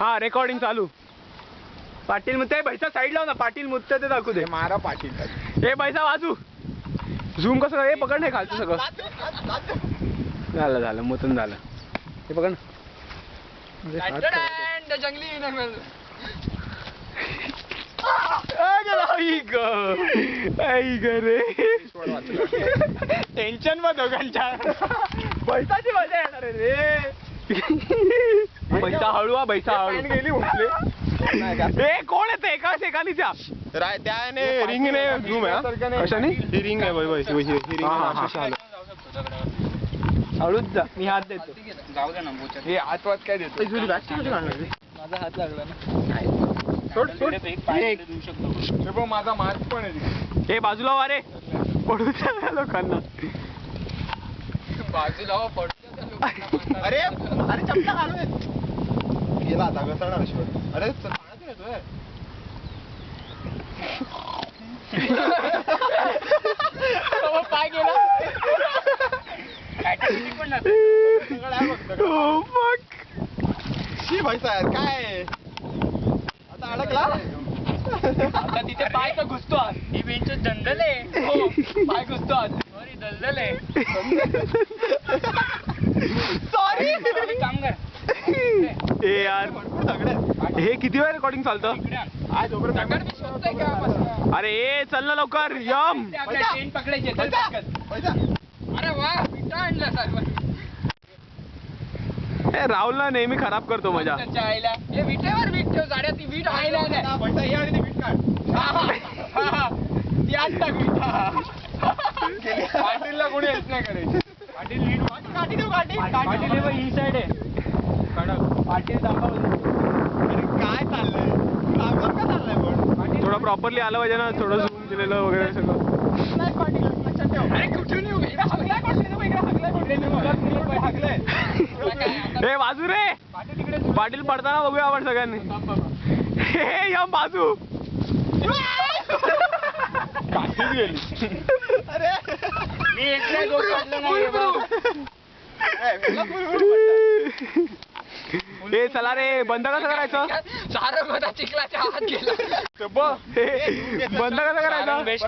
हा रेकॉर्डिंग चालू. पाटील मुत्ते पैसा साईड लाव ना. पाटील मुत्ते ते दाखवू दे. मारा पाटील. हे पैसा वाजू. झूम कसं हे पकड नाही खालचं सगळं. झालं झालं मुतून झालं. हे पकड जंगली रे टेन्शन मग दोघांच्या. पैसाची मजा येणार रे. पैसा हळू. पैसा हळू गेली उठले. हे कोण येते एका शेकालीच्या त्याने रिंग ने झूम आहे. कशाने ही रिंग आहे. हळूच जा. मी हात देतो. जाऊ दे ना. हे हातवात काय देतो. माझा हात लागला ना. सोड सोड. माझा मार्क पण आहे. हे बाजूला वा रे. पडू द्या लोकांना. बाजूला पडतो. अरे अरे चपला घालून गेला आता घसरणार शिवाय. अरे पाण्यात येतोय. पाय गेला. शी भाई साहेब काय आता अडकला. आता तिथे पाय तर घुसतो आज. ही बेंच दंडल आहे. हो पाय घुसतो आज. सॉरी दलदल आहे. सॉरी. काम कर. ए यार हे किती वेळ रेकॉर्डिंग चालतं. आज अरे ए चल ना लवकर. यम ट्रेन पकडायची. अरे वा विटा आणला सर्व. ए राहुलला नेहमी खराब करतो मजा. आईला हे विटेवर वीट ठेव. साड्या ती वीट आईला नाही. ती आज टाक वीट. पाटीलला कोणी हेल्प नाही करायची. पाटील लीड काठी देऊ. पाटील हे ही साइड आहे. पाटील दाखव. काय चाललंय. काम काय चाललंय पण. थोडं प्रॉपरली आलं पाहिजे ना. थोडं झूम केलेलं वगैरे सगळं. अरे कुठून येऊ. हे बाजू रे. पाटील पडताना बघूया आपण सगळ्यांनी. हे यम बाजू. काठीच गेली. अरे मी एकदा गोल काढलं नाही. हे चला रे. बंद कसं करायचं. सारं चिखलाच्या हात गेला. बंद कसं करायचं. बेस्ट